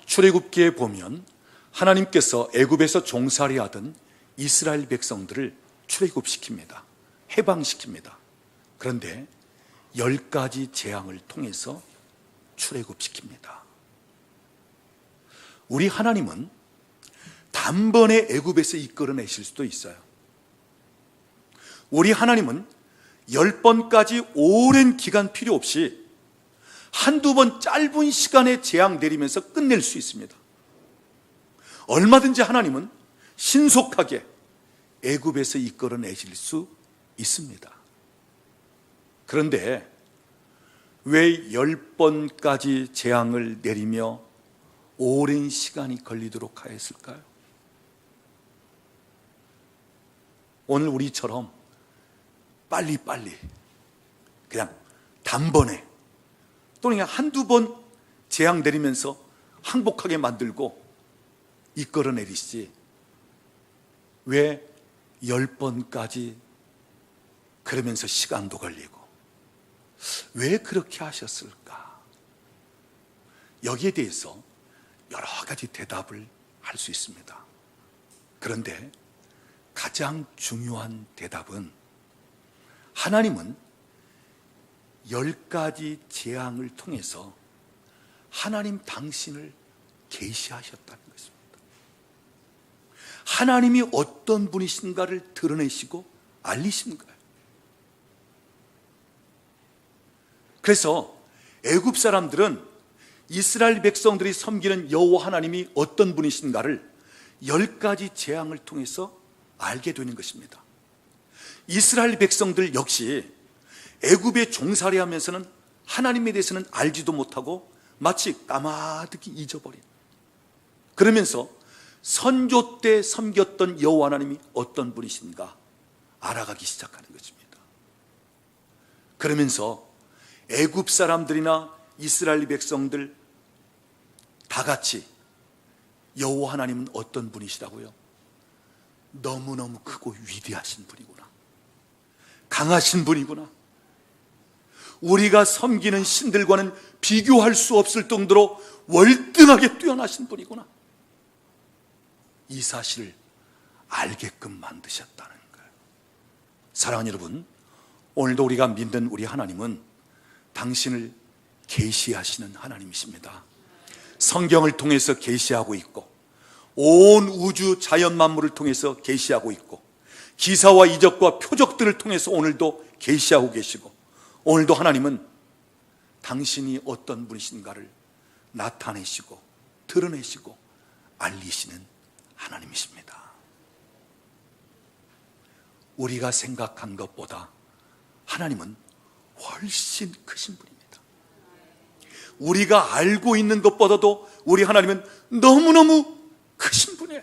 출애굽기에 보면 하나님께서 애굽에서 종살이하던 이스라엘 백성들을 출애굽시킵니다. 해방시킵니다. 그런데 10가지 재앙을 통해서 출애굽시킵니다. 우리 하나님은 단번에 애굽에서 이끌어내실 수도 있어요. 우리 하나님은 10번까지 오랜 기간 필요 없이 한두 번 짧은 시간에 재앙 내리면서 끝낼 수 있습니다. 얼마든지 하나님은 신속하게 애굽에서 이끌어내실 수 있습니다. 그런데 왜 10번까지 재앙을 내리며 오랜 시간이 걸리도록 하였을까요? 오늘 우리처럼 빨리빨리 그냥 단번에 또는 그냥 한두 번 재앙 내리면서 항복하게 만들고 이끌어내리시지 왜 10번까지 그러면서 시간도 걸리고 왜 그렇게 하셨을까? 여기에 대해서 여러 가지 대답을 할 수 있습니다. 그런데 가장 중요한 대답은 하나님은 10가지 재앙을 통해서 하나님 당신을 계시하셨다는 것입니다. 하나님이 어떤 분이신가를 드러내시고 알리시는 거예요. 그래서 애굽 사람들은 이스라엘 백성들이 섬기는 여호와 하나님이 어떤 분이신가를 10가지 재앙을 통해서 알게 되는 것입니다. 이스라엘 백성들 역시 애굽에 종살이하면서는 하나님에 대해서는 알지도 못하고 마치 까마득히 잊어버린, 그러면서 선조 때 섬겼던 여호와 하나님이 어떤 분이신가 알아가기 시작하는 것입니다. 그러면서 애굽 사람들이나 이스라엘 백성들 다 같이 여호와 하나님은 어떤 분이시라고요? 너무너무 크고 위대하신 분이구나, 강하신 분이구나, 우리가 섬기는 신들과는 비교할 수 없을 정도로 월등하게 뛰어나신 분이구나, 이 사실을 알게끔 만드셨다는 거예요. 사랑하는 여러분, 오늘도 우리가 믿는 우리 하나님은 당신을 계시하시는 하나님이십니다. 성경을 통해서 계시하고 있고 온 우주 자연 만물을 통해서 계시하고 있고 기사와 이적과 표적들을 통해서 오늘도 계시하고 계시고, 오늘도 하나님은 당신이 어떤 분이신가를 나타내시고 드러내시고 알리시는 하나님이십니다. 우리가 생각한 것보다 하나님은 훨씬 크신 분입니다. 우리가 알고 있는 것보다도 우리 하나님은 너무너무 크신 분이에요.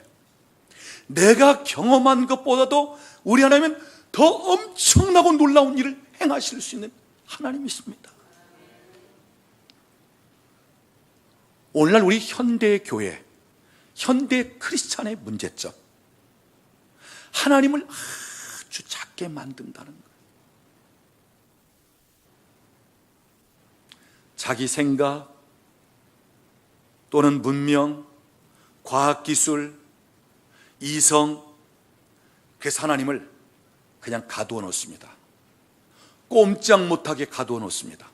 내가 경험한 것보다도 우리 하나님은 더 엄청나고 놀라운 일을 행하실 수 있는 하나님이십니다. 오늘날 우리 현대 교회, 현대 크리스찬의 문제점, 하나님을 아주 작게 만든다는 거예요. 자기 생각 또는 문명, 과학기술, 이성, 그래서 하나님을 그냥 가두어 놓습니다. 꼼짝 못하게 가두어 놓습니다.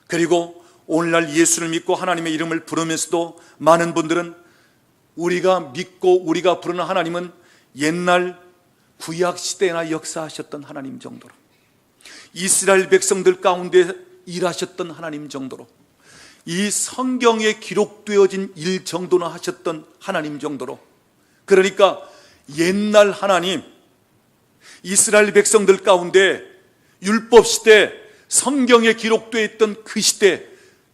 그리고 오늘날 예수를 믿고 하나님의 이름을 부르면서도 많은 분들은 우리가 믿고 우리가 부르는 하나님은 옛날 구약시대나 역사하셨던 하나님 정도로, 이스라엘 백성들 가운데 일하셨던 하나님 정도로, 이 성경에 기록되어진 일 정도나 하셨던 하나님 정도로, 그러니까 옛날 하나님, 이스라엘 백성들 가운데 율법 시대, 성경에 기록되어 있던 그 시대,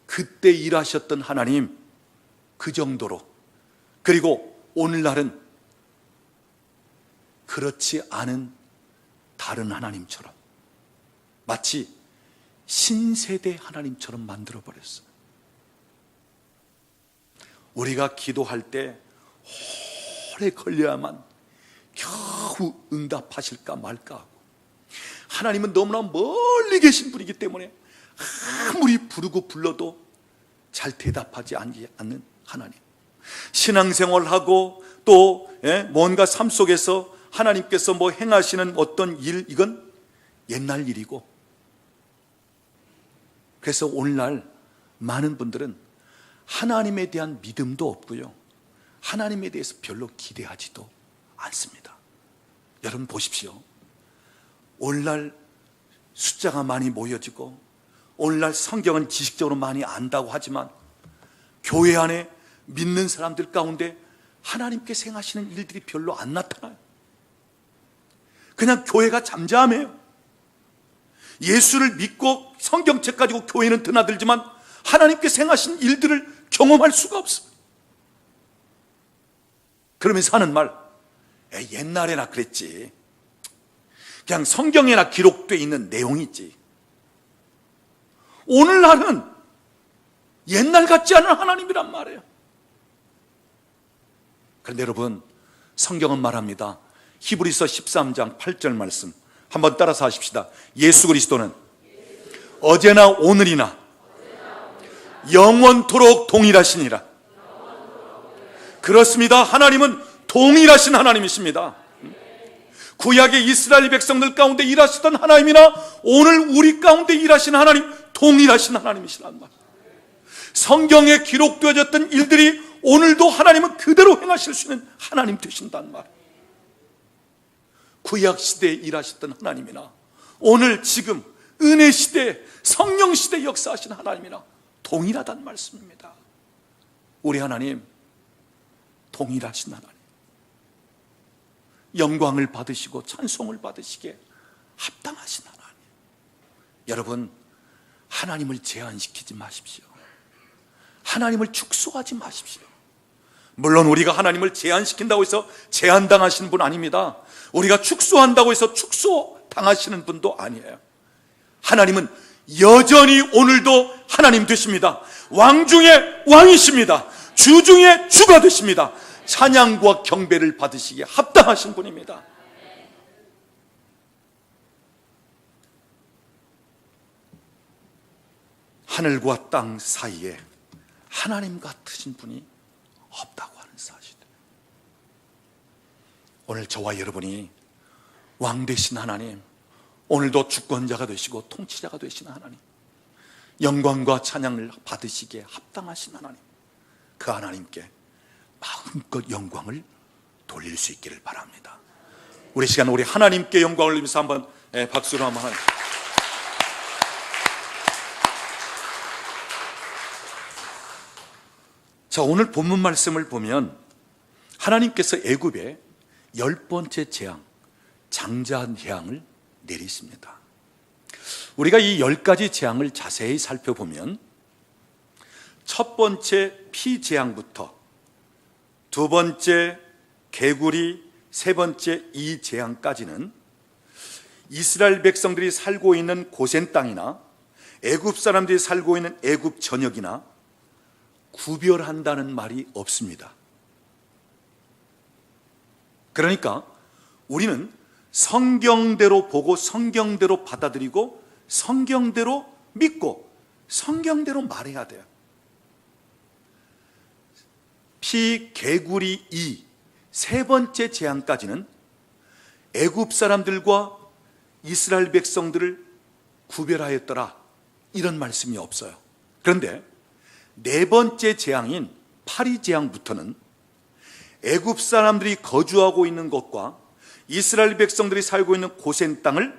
그때 일하셨던 하나님, 그 정도로. 그리고 오늘날은 그렇지 않은 다른 하나님처럼, 마치 신세대 하나님처럼 만들어버렸어요. 우리가 기도할 때 오래 걸려야만 겨우 응답하실까 말까 하고, 하나님은 너무나 멀리 계신 분이기 때문에 아무리 부르고 불러도 잘 대답하지 않는 하나님. 신앙생활하고 또 뭔가 삶 속에서 하나님께서 뭐 행하시는 어떤 일, 이건 옛날 일이고, 그래서 오늘날 많은 분들은 하나님에 대한 믿음도 없고요, 하나님에 대해서 별로 기대하지도 않습니다. 여러분 보십시오. 오늘날 숫자가 많이 모여지고 오늘날 성경은 지식적으로 많이 안다고 하지만 교회 안에 믿는 사람들 가운데 하나님께서 행하시는 일들이 별로 안 나타나요. 그냥 교회가 잠잠해요. 예수를 믿고 성경책 가지고 교회는 드나들지만 하나님께서 행하신 일들을 경험할 수가 없어요. 그러면서 하는 말, 옛날에나 그랬지, 그냥 성경에나 기록되어 있는 내용이지. 오늘날은 옛날 같지 않은 하나님이란 말이에요. 그런데 여러분, 성경은 말합니다. 히브리서 13장 8절 말씀 한번 따라서 하십시다. 예수 그리스도는 어제나 오늘이나 영원토록 동일하시니라. 그렇습니다. 하나님은 동일하신 하나님이십니다. 구약의 이스라엘 백성들 가운데 일하시던 하나님이나 오늘 우리 가운데 일하시는 하나님, 동일하신 하나님이시란 말. 성경에 기록되어졌던 일들이 오늘도 하나님은 그대로 행하실 수 있는 하나님 되신단 말. 구약 시대에 일하셨던 하나님이나 오늘 지금 은혜 시대, 성령 시대 역사하신 하나님이나 동일하단 말씀입니다. 우리 하나님 동일하신 하나님, 영광을 받으시고 찬송을 받으시기에 합당하신 하나님. 여러분, 하나님을 제한시키지 마십시오. 하나님을 축소하지 마십시오. 물론 우리가 하나님을 제한시킨다고 해서 제한당하시는 분 아닙니다. 우리가 축소한다고 해서 축소당하시는 분도 아니에요. 하나님은 여전히 오늘도 하나님 되십니다. 왕 중에 왕이십니다. 주 중에 주가 되십니다. 찬양과 경배를 받으시기에 합당하신 분입니다. 하늘과 땅 사이에 하나님 같으신 분이 없다고 하는 사실. 오늘 저와 여러분이 왕 되신 하나님, 오늘도 주권자가 되시고 통치자가 되시는 하나님, 영광과 찬양을 받으시기에 합당하신 하나님, 그 하나님께 마음껏 영광을 돌릴 수 있기를 바랍니다. 우리 시간 우리 하나님께 영광을 돌리면서 한번 박수로 한번 하죠. 자, 오늘 본문 말씀을 보면 하나님께서 애굽에 10번째 재앙, 장자재앙을 내리십니다. 우리가 이 10가지 재앙을 자세히 살펴보면 첫 번째 피재앙부터 두 번째 개구리, 세 번째 이 재앙까지는 이스라엘 백성들이 살고 있는 고센 땅이나 애굽 사람들이 살고 있는 애굽 전역이나 구별한다는 말이 없습니다. 그러니까 우리는 성경대로 보고 성경대로 받아들이고 성경대로 믿고 성경대로 말해야 돼요. 피, 개구리, 이 세 번째 재앙까지는 애굽 사람들과 이스라엘 백성들을 구별하였더라, 이런 말씀이 없어요. 그런데 네 번째 재앙인 파리 재앙부터는 애굽 사람들이 거주하고 있는 곳과 이스라엘 백성들이 살고 있는 고센 땅을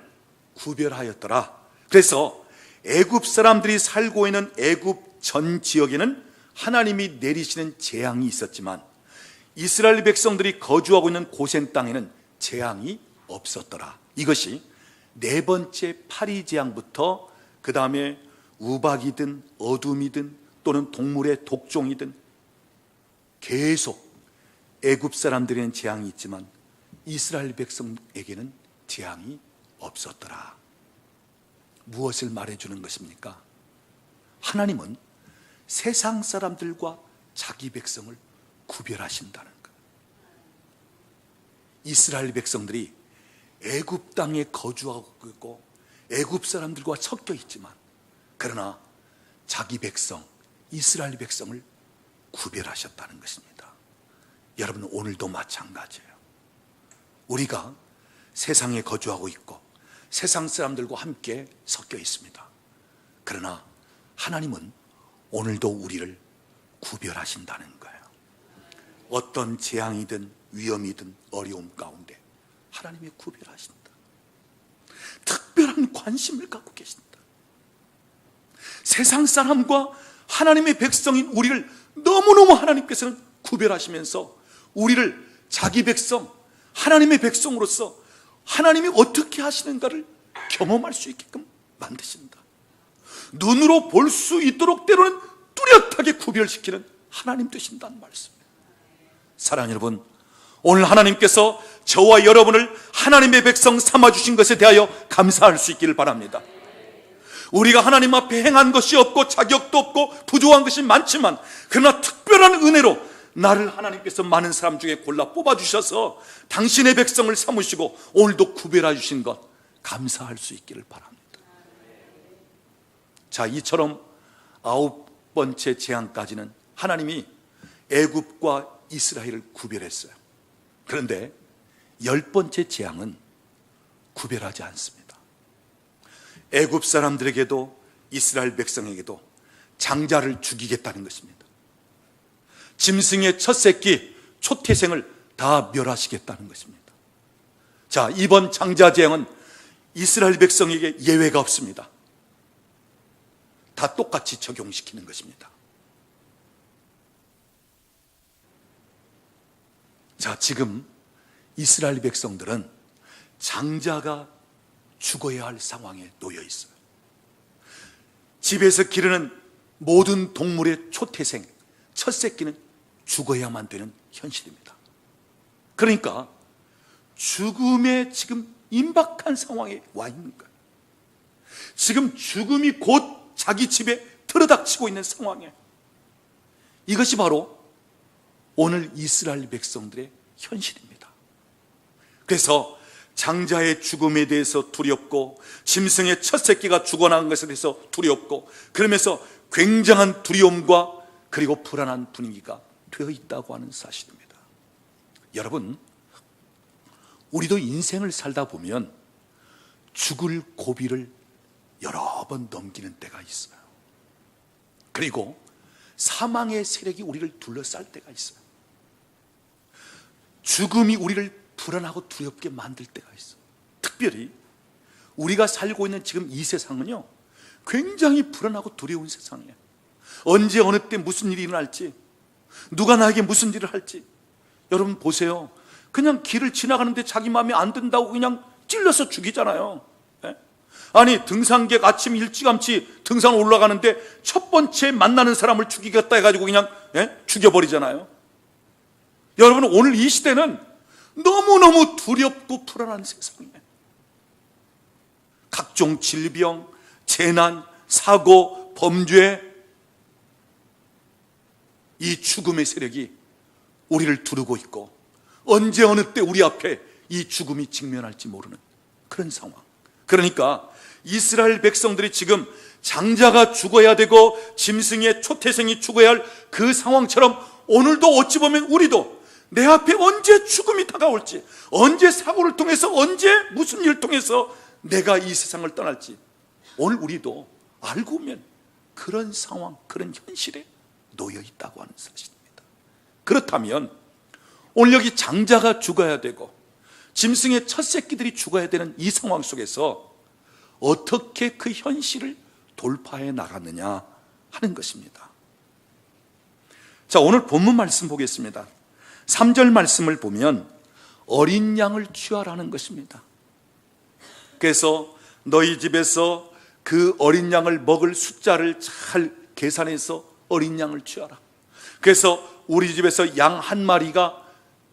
구별하였더라. 그래서 애굽 사람들이 살고 있는 애굽 전 지역에는 하나님이 내리시는 재앙이 있었지만 이스라엘 백성들이 거주하고 있는 고센 땅에는 재앙이 없었더라. 이것이 네 번째 파리 재앙부터 그 다음에 우박이든 어둠이든 또는 동물의 독종이든 계속 애굽 사람들에게는 재앙이 있지만 이스라엘 백성에게는 재앙이 없었더라. 무엇을 말해주는 것입니까? 하나님은 세상 사람들과 자기 백성을 구별하신다는 것. 이스라엘 백성들이 애굽 땅에 거주하고 있고 애굽 사람들과 섞여 있지만 그러나 자기 백성 이스라엘 백성을 구별하셨다는 것입니다. 여러분, 오늘도 마찬가지예요. 우리가 세상에 거주하고 있고 세상 사람들과 함께 섞여 있습니다. 그러나 하나님은 오늘도 우리를 구별하신다는 거예요. 어떤 재앙이든 위험이든 어려움 가운데 하나님이 구별하신다. 특별한 관심을 갖고 계신다. 세상 사람과 하나님의 백성인 우리를 너무너무 하나님께서는 구별하시면서 우리를 자기 백성, 하나님의 백성으로서 하나님이 어떻게 하시는가를 경험할 수 있게끔 만드신다. 눈으로 볼 수 있도록 때로는 뚜렷하게 구별시키는 하나님 되신다는 말씀이에요. 사랑하는 여러분, 오늘 하나님께서 저와 여러분을 하나님의 백성 삼아주신 것에 대하여 감사할 수 있기를 바랍니다. 우리가 하나님 앞에 행한 것이 없고 자격도 없고 부족한 것이 많지만, 그러나 특별한 은혜로 나를 하나님께서 많은 사람 중에 골라 뽑아주셔서 당신의 백성을 삼으시고 오늘도 구별해 주신 것 감사할 수 있기를 바랍니다. 자, 이처럼 9번째 재앙까지는 하나님이 애굽과 이스라엘을 구별했어요. 그런데 10번째 재앙은 구별하지 않습니다. 애굽 사람들에게도 이스라엘 백성에게도 장자를 죽이겠다는 것입니다. 짐승의 첫 새끼, 초태생을 다 멸하시겠다는 것입니다. 자, 이번 장자 재앙은 이스라엘 백성에게 예외가 없습니다. 다 똑같이 적용시키는 것입니다. 자, 지금 이스라엘 백성들은 장자가 죽어야 할 상황에 놓여 있어요. 집에서 기르는 모든 동물의 초태생, 첫 새끼는 죽어야만 되는 현실입니다. 그러니까 죽음에 지금 임박한 상황에 와 있는 거예요. 지금 죽음이 곧 자기 집에 들어닥치고 있는 상황이에요. 이것이 바로 오늘 이스라엘 백성들의 현실입니다. 그래서 장자의 죽음에 대해서 두렵고 짐승의 첫 새끼가 죽어나간 것에 대해서 두렵고, 그러면서 굉장한 두려움과 그리고 불안한 분위기가 되어 있다고 하는 사실입니다. 여러분, 우리도 인생을 살다 보면 죽을 고비를 여러 번 넘기는 때가 있어요. 그리고 사망의 세력이 우리를 둘러쌀 때가 있어요. 죽음이 우리를 불안하고 두렵게 만들 때가 있어요. 특별히 우리가 살고 있는 지금 이 세상은요, 굉장히 불안하고 두려운 세상이에요. 언제 어느 때 무슨 일이 일어날지, 누가 나에게 무슨 일을 할지. 여러분 보세요. 그냥 길을 지나가는데 자기 마음에 안 든다고 그냥 찔러서 죽이잖아요. 아니, 등산객 아침 일찌감치 등산 올라가는데 첫 번째 만나는 사람을 죽이겠다 해가지고 그냥 죽여버리잖아요. 여러분, 오늘 이 시대는 너무너무 두렵고 불안한 세상이에요. 각종 질병, 재난, 사고, 범죄, 이 죽음의 세력이 우리를 두르고 있고, 언제 어느 때 우리 앞에 이 죽음이 직면할지 모르는 그런 상황. 그러니까 이스라엘 백성들이 지금 장자가 죽어야 되고 짐승의 초태생이 죽어야 할 그 상황처럼 오늘도 어찌 보면 우리도 내 앞에 언제 죽음이 다가올지, 언제 사고를 통해서, 언제 무슨 일을 통해서 내가 이 세상을 떠날지, 오늘 우리도 알고 보면 그런 상황, 그런 현실에 놓여 있다고 하는 사실입니다. 그렇다면 오늘 여기 장자가 죽어야 되고 짐승의 첫 새끼들이 죽어야 되는 이 상황 속에서 어떻게 그 현실을 돌파해 나가느냐 하는 것입니다. 자, 오늘 본문 말씀 보겠습니다. 3절 말씀을 보면 어린 양을 취하라는 것입니다. 그래서 너희 집에서 그 어린 양을 먹을 숫자를 잘 계산해서 어린 양을 취하라. 그래서 우리 집에서 양 한 마리가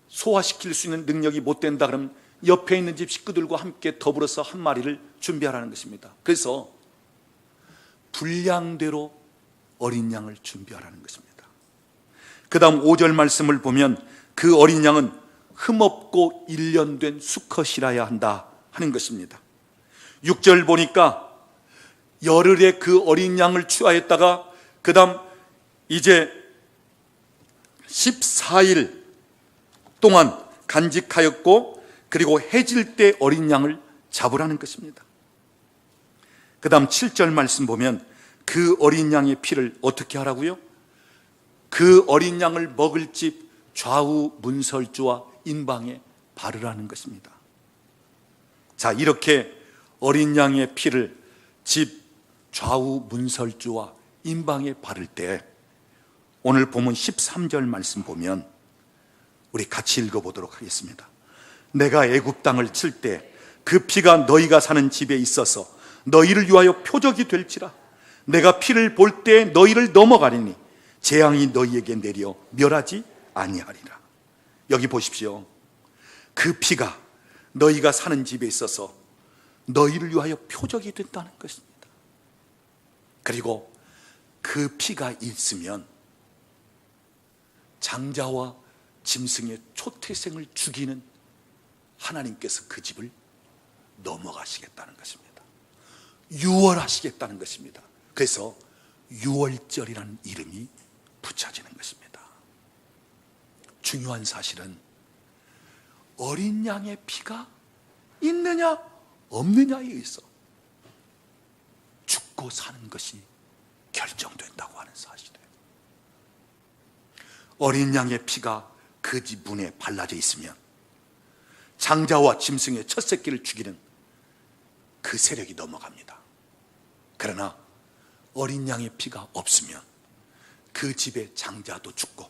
소화시킬 수 있는 능력이 못 된다 그러면 옆에 있는 집 식구들과 함께 더불어서 한 마리를 준비하라는 것입니다. 그래서 분량대로 어린 양을 준비하라는 것입니다. 그 다음 5절 말씀을 보면 그 어린 양은 흠없고 1년 된 수컷이라야 한다 하는 것입니다. 6절 보니까 열흘에 그 어린 양을 취하였다가 그 다음 이제 14일 동안 간직하였고, 그리고 해질 때 어린 양을 잡으라는 것입니다. 그 다음 7절 말씀 보면 그 어린 양의 피를 어떻게 하라고요? 그 어린 양을 먹을 집 좌우 문설주와 인방에 바르라는 것입니다. 자, 이렇게 어린 양의 피를 집 좌우 문설주와 인방에 바를 때, 오늘 본문 13절 말씀 보면 우리 같이 읽어보도록 하겠습니다. 내가 애굽 땅을 칠 때 그 피가 너희가 사는 집에 있어서 너희를 위하여 표적이 될지라. 내가 피를 볼 때 너희를 넘어가리니 재앙이 너희에게 내려 멸하지 아니하리라. 여기 보십시오. 그 피가 너희가 사는 집에 있어서 너희를 위하여 표적이 된다는 것입니다. 그리고 그 피가 있으면 장자와 짐승의 초태생을 죽이는 하나님께서 그 집을 넘어가시겠다는 것입니다. 유월하시겠다는 것입니다. 그래서 유월절이라는 이름이 붙여지는 것입니다. 중요한 사실은 어린 양의 피가 있느냐 없느냐에 의해서 죽고 사는 것이 결정된다고 하는 사실이에요. 어린 양의 피가 그 집 문에 발라져 있으면 장자와 짐승의 첫 새끼를 죽이는 그 세력이 넘어갑니다. 그러나 어린 양의 피가 없으면 그 집의 장자도 죽고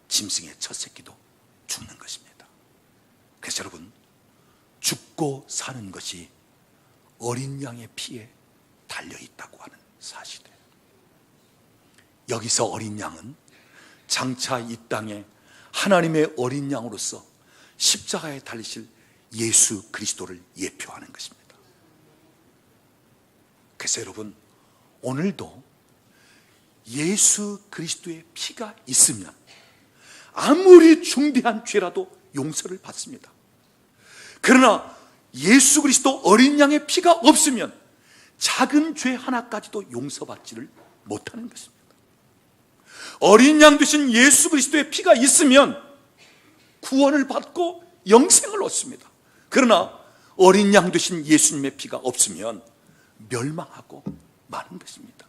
짐승의 첫 새끼도 죽는 것입니다. 그래서 여러분, 죽고 사는 것이 어린 양의 피에 달려있다고 하는 사실이에요. 여기서 어린 양은 장차 이 땅에 하나님의 어린 양으로서 십자가에 달리실 예수 그리스도를 예표하는 것입니다. 그래서 여러분, 오늘도 예수 그리스도의 피가 있으면 아무리 중대한 죄라도 용서를 받습니다. 그러나 예수 그리스도 어린 양의 피가 없으면 작은 죄 하나까지도 용서받지를 못하는 것입니다. 어린 양 되신 예수 그리스도의 피가 있으면 구원을 받고 영생을 얻습니다. 그러나 어린 양 되신 예수님의 피가 없으면 멸망하고 마는 것입니다.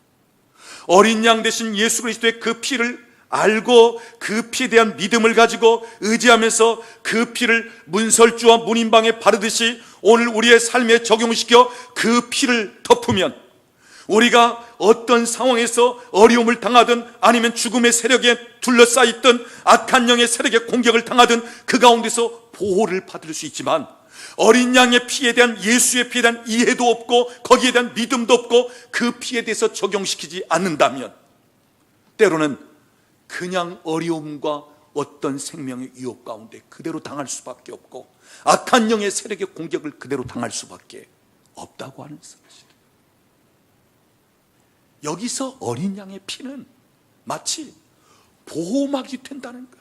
어린 양 되신 예수 그리스도의 그 피를 알고 그 피에 대한 믿음을 가지고 의지하면서 그 피를 문설주와 문인방에 바르듯이 오늘 우리의 삶에 적용시켜 그 피를 덮으면 우리가 어떤 상황에서 어려움을 당하든 아니면 죽음의 세력에 둘러싸있든 악한 영의 세력에 공격을 당하든 그 가운데서 보호를 받을 수 있지만, 어린 양의 피에 대한 예수의 피에 대한 이해도 없고 거기에 대한 믿음도 없고 그 피에 대해서 적용시키지 않는다면 때로는 그냥 어려움과 어떤 생명의 위협 가운데 그대로 당할 수밖에 없고 악한 영의 세력의 공격을 그대로 당할 수밖에 없다고 하는 사실. 여기서 어린 양의 피는 마치 보호막이 된다는 것.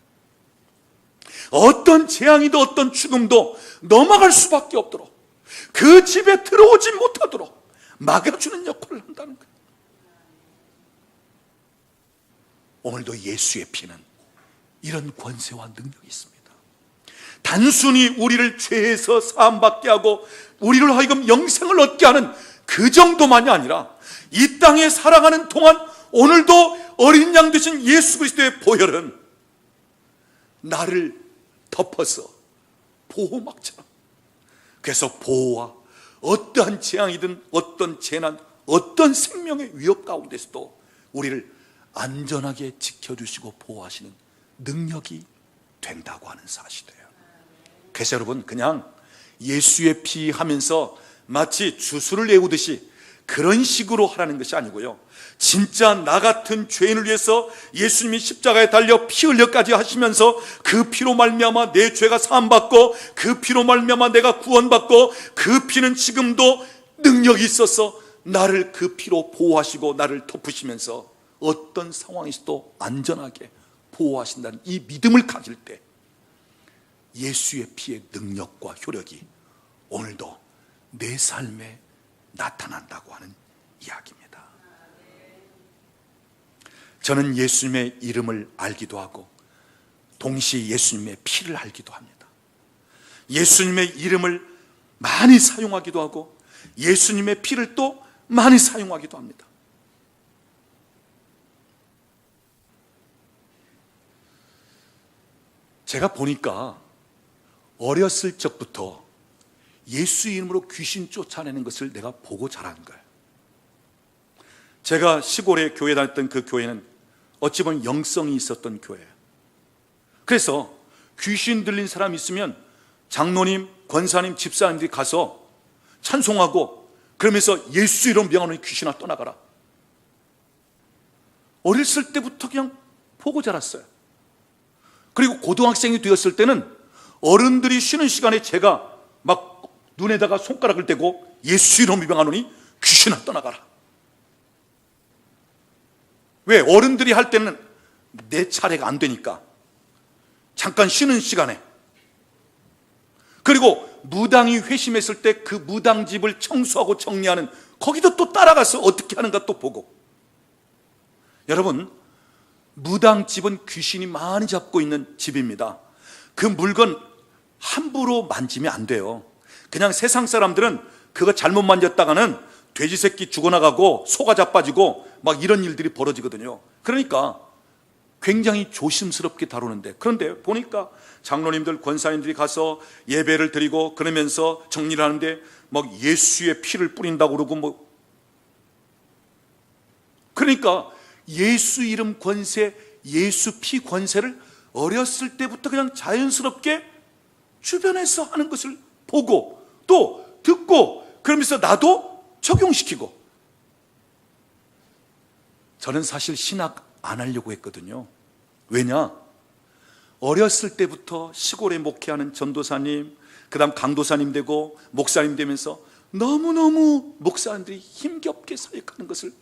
어떤 재앙이도 어떤 죽음도 넘어갈 수밖에 없도록, 그 집에 들어오지 못하도록 막아주는 역할을 한다는 것. 오늘도 예수의 피는 이런 권세와 능력이 있습니다. 단순히 우리를 죄에서 사함받게 하고 우리를 하여금 영생을 얻게 하는 그 정도만이 아니라 이 땅에 살아가는 동안 오늘도 어린 양 되신 예수 그리스도의 보혈은 나를 덮어서 보호막처럼, 그래서 보호와 어떠한 재앙이든 어떤 재난, 어떤 생명의 위협 가운데서도 우리를 안전하게 지켜주시고 보호하시는 능력이 된다고 하는 사실이에요. 그래서 여러분, 그냥 예수의 피 하면서 마치 주술을 외우듯이 그런 식으로 하라는 것이 아니고요, 진짜 나 같은 죄인을 위해서 예수님이 십자가에 달려 피 흘려까지 하시면서 그 피로 말미암아 내 죄가 사함받고 그 피로 말미암아 내가 구원받고 그 피는 지금도 능력이 있어서 나를 그 피로 보호하시고 나를 덮으시면서 어떤 상황에서도 안전하게 보호하신다는 이 믿음을 가질 때 예수의 피의 능력과 효력이 오늘도 내 삶에 나타난다고 하는 이야기입니다. 저는 예수님의 이름을 알기도 하고 동시에 예수님의 피를 알기도 합니다. 예수님의 이름을 많이 사용하기도 하고 예수님의 피를 또 많이 사용하기도 합니다. 제가 보니까 어렸을 적부터 예수 이름으로 귀신 쫓아내는 것을 내가 보고 자란 거예요. 제가 시골에 교회 다녔던 그 교회는 어찌 보면 영성이 있었던 교회예요. 그래서 귀신 들린 사람 있으면 장로님, 권사님, 집사님들이 가서 찬송하고 그러면서 예수 이름 명하노니 귀신아 떠나가라. 어렸을 때부터 그냥 보고 자랐어요. 그리고 고등학생이 되었을 때는 어른들이 쉬는 시간에 제가 막 눈에다가 손가락을 대고 예수 이름 명하노니 귀신아 떠나가라. 왜? 어른들이 할 때는 내 차례가 안 되니까 잠깐 쉬는 시간에, 그리고 무당이 회심했을 때 그 무당집을 청소하고 정리하는 거기도 또 따라가서 어떻게 하는가 또 보고. 여러분, 무당집은 귀신이 많이 잡고 있는 집입니다. 그 물건 함부로 만지면 안 돼요. 그냥 세상 사람들은 그거 잘못 만졌다가는 돼지 새끼 죽어나가고 소가 자빠지고 막 이런 일들이 벌어지거든요. 그러니까 굉장히 조심스럽게 다루는데, 그런데 보니까 장로님들, 권사님들이 가서 예배를 드리고 그러면서 정리를 하는데 막 예수의 피를 뿌린다고 그러고 뭐, 그러니까 예수 이름 권세, 예수 피 권세를 어렸을 때부터 그냥 자연스럽게 주변에서 하는 것을 보고 또 듣고 그러면서 나도 적용시키고. 저는 사실 신학 안 하려고 했거든요. 왜냐? 어렸을 때부터 시골에 목회하는 전도사님, 그 다음 강도사님 되고 목사님 되면서 너무너무 목사님들이 힘겹게 사역하는 것을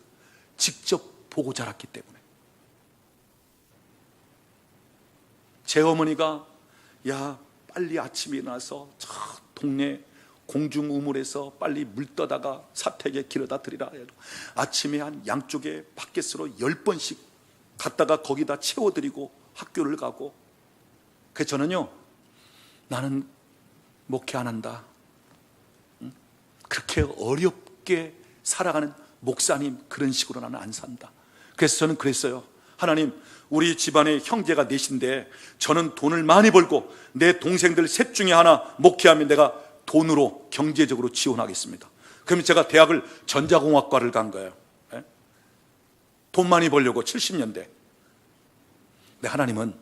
직접 보고 자랐기 때문에. 제 어머니가 야 빨리 아침에 일어나서 저 동네 공중 우물에서 빨리 물 떠다가 사택에 길어다 드리라. 아침에 한 양쪽에 바켓으로 10번씩 갔다가 거기다 채워드리고 학교를 가고. 그래서 저는요, 나는 목회 안 한다, 그렇게 어렵게 살아가는 목사님 그런 식으로 나는 안 산다. 그래서 저는 그랬어요. 하나님, 우리 집안에 형제가 넷인데 저는 돈을 많이 벌고 내 동생들 셋 중에 하나 목회하면 내가 돈으로 경제적으로 지원하겠습니다. 그러면 제가 대학을 전자공학과를 간 거예요. 돈 많이 벌려고 70년대. 근데 하나님은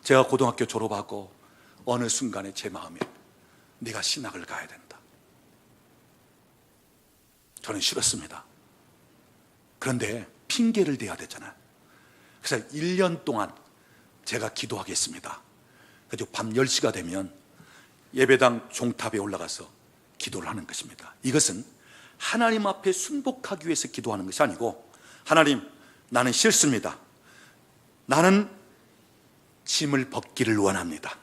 제가 고등학교 졸업하고 어느 순간에 제 마음에 네가 신학을 가야 된다. 저는 싫었습니다. 그런데 핑계를 대야 되잖아요. 그래서 1년 동안 제가 기도하겠습니다. 그래서 밤 10시가 되면 예배당 종탑에 올라가서 기도를 하는 것입니다. 이것은 하나님 앞에 순복하기 위해서 기도하는 것이 아니고, 하나님, 나는 싫습니다. 나는 짐을 벗기를 원합니다.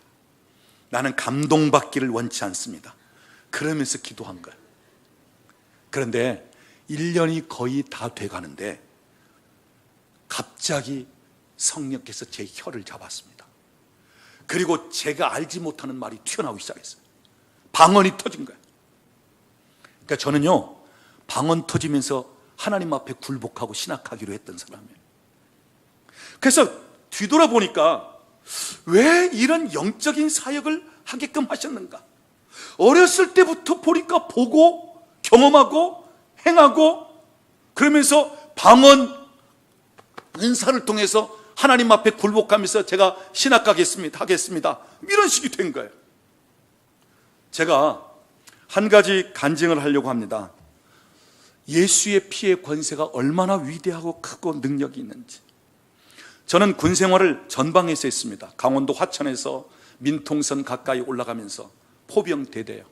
나는 감동받기를 원치 않습니다. 그러면서 기도한 거예요. 그런데 1년이 거의 다 돼가는데 갑자기 성령께서 제 혀를 잡았습니다. 그리고 제가 알지 못하는 말이 튀어나오기 시작했어요. 방언이 터진 거예요. 그러니까 저는요, 방언 터지면서 하나님 앞에 굴복하고 신학하기로 했던 사람이에요. 그래서 뒤돌아보니까 왜 이런 영적인 사역을 하게끔 하셨는가? 어렸을 때부터 보니까 보고 경험하고 행하고 그러면서 방언 은사를 통해서 하나님 앞에 굴복하면서 제가 신학하겠습니다, 하겠습니다, 이런 식이 된 거예요. 제가 한 가지 간증을 하려고 합니다. 예수의 피의 권세가 얼마나 위대하고 크고 능력이 있는지. 저는 군 생활을 전방에서 했습니다. 강원도 화천에서 민통선 가까이 올라가면서 포병대대요.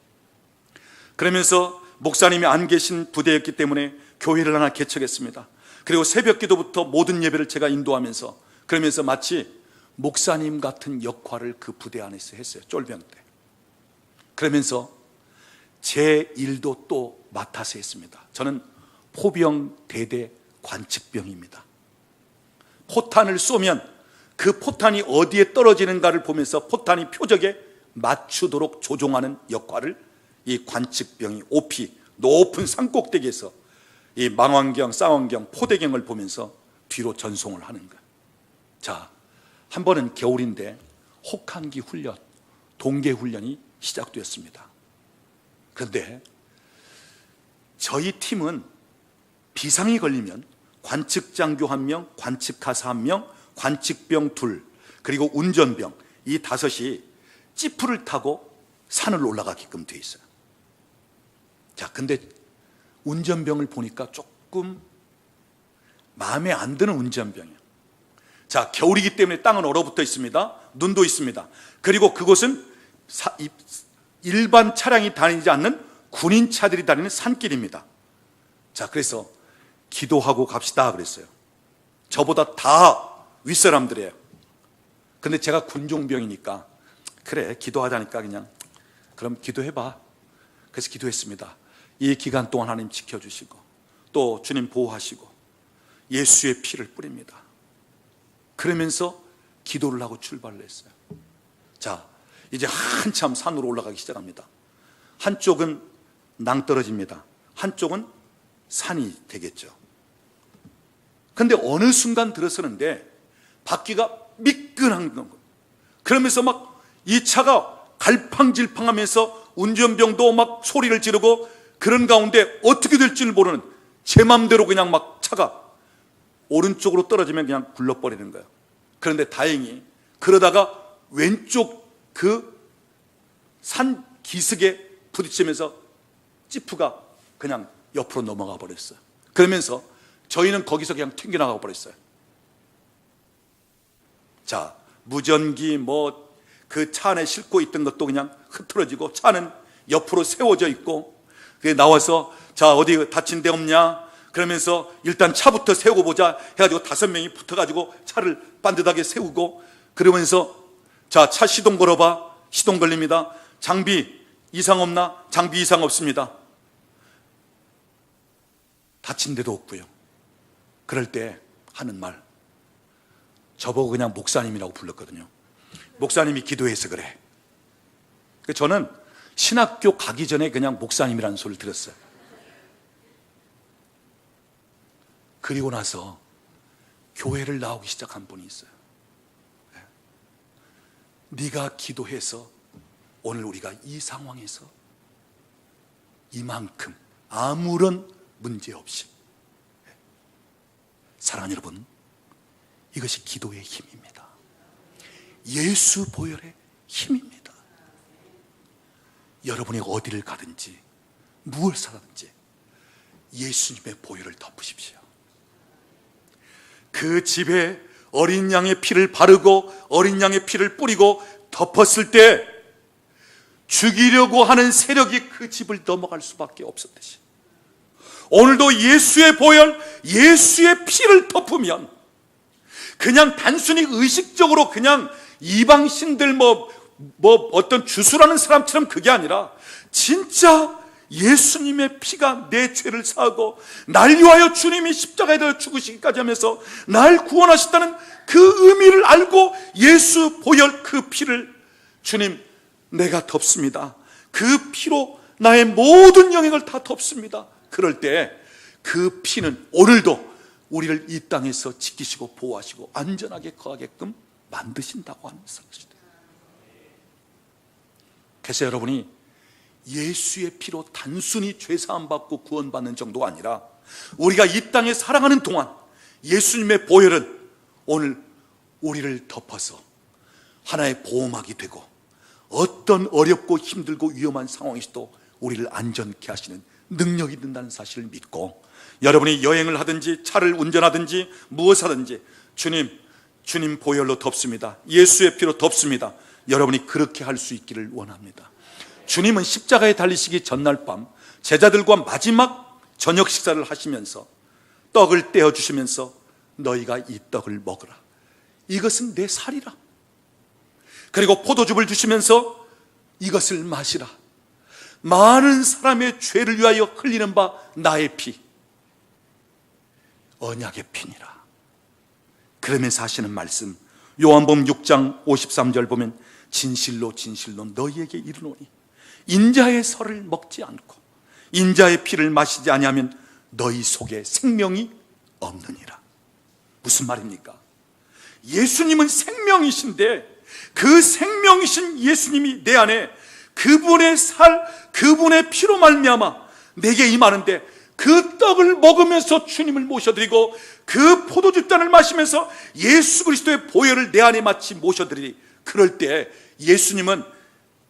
그러면서 목사님이 안 계신 부대였기 때문에 교회를 하나 개척했습니다. 그리고 새벽 기도부터 모든 예배를 제가 인도하면서, 그러면서 마치 목사님 같은 역할을 그 부대 안에서 했어요. 쫄병 때. 그러면서 제 일도 또 맡아서 했습니다. 저는 포병 대대 관측병입니다. 포탄을 쏘면 그 포탄이 어디에 떨어지는가를 보면서 포탄이 표적에 맞추도록 조종하는 역할을 이 관측병이 OP, 높은 산꼭대기에서 이 망원경, 쌍원경, 포대경을 보면서 뒤로 전송을 하는 거예요. 자, 한 번은 겨울인데 혹한기 훈련, 동계 훈련이 시작되었습니다. 그런데 저희 팀은 비상이 걸리면 관측장교 1명, 관측하사 1명, 관측병 2, 그리고 운전병 이 5이 지프를 타고 산을 올라가게끔 돼 있어요. 자, 근데 운전병을 보니까 조금 마음에 안 드는 운전병이에요. 자, 겨울이기 때문에 땅은 얼어붙어 있습니다. 눈도 있습니다. 그리고 그곳은 일반 차량이 다니지 않는 군인 차들이 다니는 산길입니다. 자, 그래서 기도하고 갑시다 그랬어요. 저보다 다 윗사람들이에요. 근데 제가 군종병이니까 그래, 기도하자니까 그냥 그럼 기도해봐. 그래서 기도했습니다. 이 기간 동안 하나님 지켜주시고 또 주님 보호하시고 예수의 피를 뿌립니다. 그러면서 기도를 하고 출발을 했어요. 자, 이제 한참 산으로 올라가기 시작합니다. 한쪽은 낭떠러지입니다. 한쪽은 산이 되겠죠. 근데 어느 순간 들어서는데 바퀴가 미끈한 거. 그러면서 막 이 차가 갈팡질팡하면서 운전병도 막 소리를 지르고 그런 가운데 어떻게 될지를 모르는 제 맘대로 그냥 막 차가 오른쪽으로 떨어지면 그냥 굴러버리는 거예요. 그런데 다행히 그러다가 왼쪽 그 산 기슭에 부딪히면서 지프가 그냥 옆으로 넘어가 버렸어요. 그러면서 저희는 거기서 그냥 튕겨나가 버렸어요. 자, 무전기 뭐 그 차 안에 싣고 있던 것도 그냥 흐트러지고 차는 옆으로 세워져 있고 나와서 자, 어디 다친 데 없냐 그러면서 일단 차부터 세우고 보자 해가지고 5명이 붙어가지고 차를 반듯하게 세우고 그러면서 자, 차 시동 걸어봐. 시동 걸립니다. 장비 이상 없나? 장비 이상 없습니다. 다친 데도 없고요. 그럴 때 하는 말, 저보고 그냥 목사님이라고 불렀거든요. 목사님이 기도해서 그래. 저는 신학교 가기 전에 그냥 목사님이라는 소리를 들었어요. 그리고 나서 교회를 나오기 시작한 분이 있어요. 네가 기도해서 오늘 우리가 이 상황에서 이만큼 아무런 문제 없이, 사랑하는 여러분, 이것이 기도의 힘입니다. 예수 보혈의 힘입니다. 여러분이 어디를 가든지 무엇을 하든지 예수님의 보혈을 덮으십시오. 그 집에 어린 양의 피를 바르고 어린 양의 피를 뿌리고 덮었을 때 죽이려고 하는 세력이 그 집을 넘어갈 수밖에 없었듯이 오늘도 예수의 보혈, 예수의 피를 덮으면 그냥 단순히 의식적으로 그냥 이방신들 뭐 어떤 주술하는 사람처럼 그게 아니라 진짜 예수님의 피가 내 죄를 사하고 날 위하여 주님이 십자가에 달려 죽으시기까지 하면서 날 구원하셨다는 그 의미를 알고 예수 보혈 그 피를 주님 내가 덮습니다. 그 피로 나의 모든 영역을 다 덮습니다. 그럴 때 그 피는 오늘도 우리를 이 땅에서 지키시고 보호하시고 안전하게 거하게끔 만드신다고 하는 사실입니다. 그래서 여러분이 예수의 피로 단순히 죄사함 받고 구원받는 정도가 아니라 우리가 이 땅에 살아가는 동안 예수님의 보혈은 오늘 우리를 덮어서 하나의 보호막이 되고 어떤 어렵고 힘들고 위험한 상황에서도 우리를 안전케 하시는 능력이 된다는 사실을 믿고 여러분이 여행을 하든지 차를 운전하든지 무엇을 하든지 주님 보혈로 덮습니다. 예수의 피로 덮습니다. 여러분이 그렇게 할 수 있기를 원합니다. 주님은 십자가에 달리시기 전날 밤 제자들과 마지막 저녁 식사를 하시면서 떡을 떼어주시면서 너희가 이 떡을 먹으라. 이것은 내 살이라. 그리고 포도즙을 주시면서 이것을 마시라. 많은 사람의 죄를 위하여 흘리는 바 나의 피. 언약의 피니라. 그러면서 하시는 말씀, 요한복음 6장 53절 보면 진실로 진실로 너희에게 이르노니 인자의 설을 먹지 않고 인자의 피를 마시지 아니하면 너희 속에 생명이 없느니라. 무슨 말입니까? 예수님은 생명이신데 그 생명이신 예수님이 내 안에 그분의 그분의 피로 말미암아 내게 임하는데, 그 떡을 먹으면서 주님을 모셔드리고 그 포도주잔을 마시면서 예수 그리스도의 보혈을 내 안에 마치 모셔드리리. 그럴 때 예수님은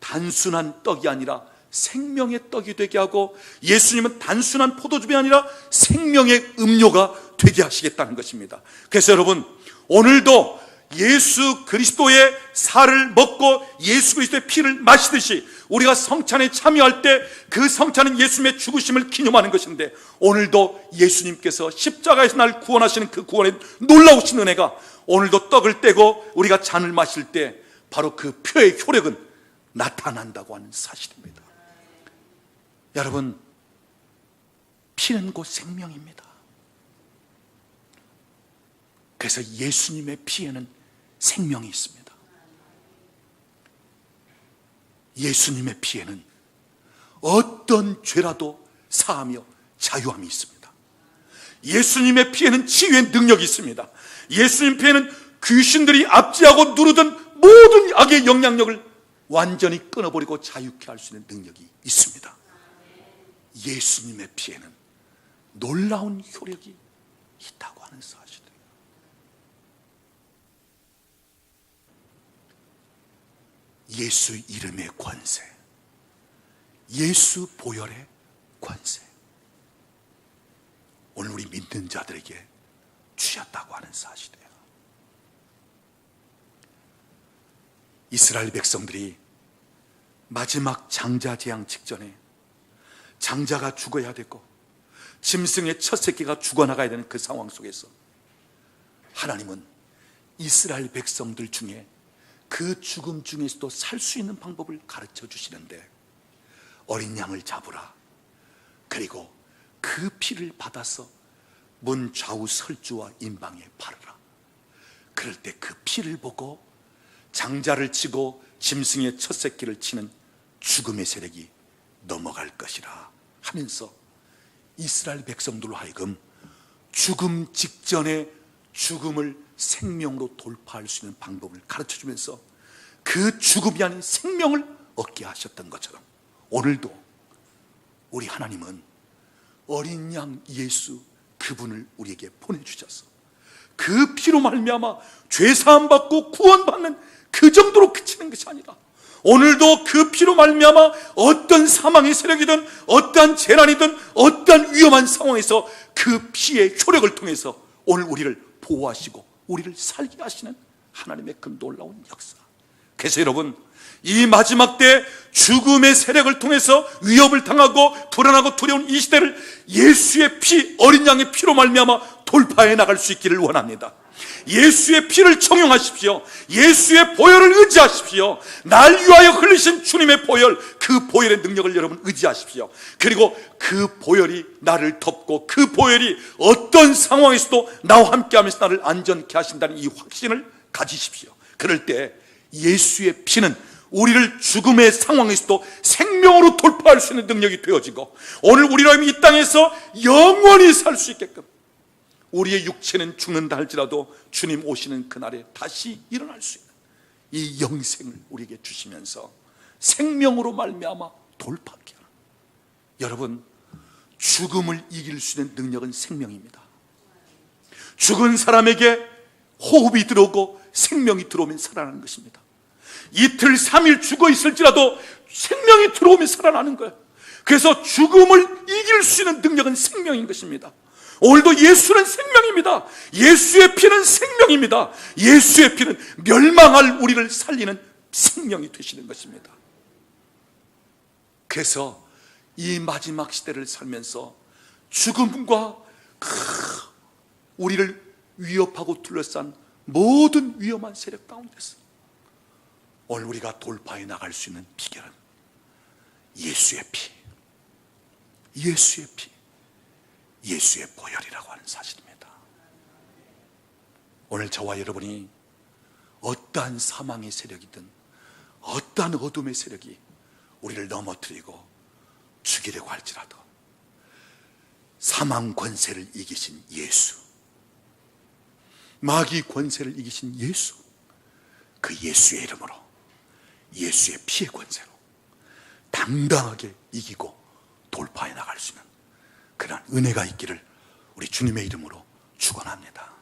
단순한 떡이 아니라 생명의 떡이 되게 하고, 예수님은 단순한 포도즙이 아니라 생명의 음료가 되게 하시겠다는 것입니다. 그래서 여러분, 오늘도 예수 그리스도의 살을 먹고 예수 그리스도의 피를 마시듯이 우리가 성찬에 참여할 때 그 성찬은 예수님의 죽으심을 기념하는 것인데, 오늘도 예수님께서 십자가에서 날 구원하시는 그 구원의 놀라우신 은혜가 오늘도 떡을 떼고 우리가 잔을 마실 때 바로 그 표의 효력은 나타난다고 하는 사실입니다. 여러분, 피는 곧 생명입니다. 그래서 예수님의 피에는 생명이 있습니다. 예수님의 피에는 어떤 죄라도 사하며 자유함이 있습니다. 예수님의 피에는 치유의 능력이 있습니다. 예수님 피에는 귀신들이 압제하고 누르던 모든 악의 영향력을 완전히 끊어버리고 자유케 할 수 있는 능력이 있습니다. 예수님의 피에는 놀라운 효력이 있다고 하는 사실이에요. 예수 이름의 권세, 예수 보혈의 권세, 오늘 우리 믿는 자들에게 주셨다고 하는 사실이에요. 이스라엘 백성들이 마지막 장자 재앙 직전에 장자가 죽어야 되고 짐승의 첫 새끼가 죽어나가야 되는 그 상황 속에서 하나님은 이스라엘 백성들 중에 그 죽음 중에서도 살 수 있는 방법을 가르쳐 주시는데, 어린 양을 잡으라, 그리고 그 피를 받아서 문 좌우 설주와 임방에 바르라. 그럴 때 그 피를 보고 장자를 치고 짐승의 첫 새끼를 치는 죽음의 세력이 넘어갈 것이라 하면서 이스라엘 백성들로 하여금 죽음 직전에 죽음을 생명으로 돌파할 수 있는 방법을 가르쳐주면서 그 죽음이 아닌 생명을 얻게 하셨던 것처럼, 오늘도 우리 하나님은 어린 양 예수 그분을 우리에게 보내주셔서 그 피로 말미암아 죄사함 받고 구원받는 그 정도로 그치는 것이 아니라, 오늘도 그 피로 말미암아 어떤 사망의 세력이든 어떠한 재난이든 어떠한 위험한 상황에서 그 피의 효력을 통해서 오늘 우리를 보호하시고 우리를 살게 하시는 하나님의 그 놀라운 역사. 그래서 여러분, 이 마지막 때 죽음의 세력을 통해서 위협을 당하고 불안하고 두려운 이 시대를 예수의 피, 어린 양의 피로 말미암아 돌파해 나갈 수 있기를 원합니다. 예수의 피를 청용하십시오. 예수의 보혈을 의지하십시오. 날 위하여 흘리신 주님의 보혈, 그 보혈의 능력을 여러분 의지하십시오. 그리고 그 보혈이 나를 덮고 그 보혈이 어떤 상황에서도 나와 함께하면서 나를 안전케 하신다는 이 확신을 가지십시오. 그럴 때 예수의 피는 우리를 죽음의 상황에서도 생명으로 돌파할 수 있는 능력이 되어지고, 오늘 우리로 이 땅에서 영원히 살 수 있게끔, 우리의 육체는 죽는다 할지라도 주님 오시는 그날에 다시 일어날 수 있는 이 영생을 우리에게 주시면서 생명으로 말미암아 돌파하게 하는, 여러분, 죽음을 이길 수 있는 능력은 생명입니다. 죽은 사람에게 호흡이 들어오고 생명이 들어오면 살아나는 것입니다. 이틀 3일 죽어 있을지라도 생명이 들어오면 살아나는 거예요. 그래서 죽음을 이길 수 있는 능력은 생명인 것입니다. 오늘도 예수는 생명입니다. 예수의 피는 생명입니다. 예수의 피는 멸망할 우리를 살리는 생명이 되시는 것입니다. 그래서 이 마지막 시대를 살면서 죽음과 우리를 위협하고 둘러싼 모든 위험한 세력 가운데서 오늘 우리가 돌파해 나갈 수 있는 비결은 예수의 피, 예수의 피, 예수의 보혈이라고 하는 사실입니다. 오늘 저와 여러분이 어떠한 사망의 세력이든 어떠한 어둠의 세력이 우리를 넘어뜨리고 죽이려고 할지라도 사망 권세를 이기신 예수, 마귀 권세를 이기신 예수, 그 예수의 이름으로, 예수의 피의 권세로 당당하게 이기고 돌파해 나갈 수 있는 그런 은혜가 있기를 우리 주님의 이름으로 축원합니다.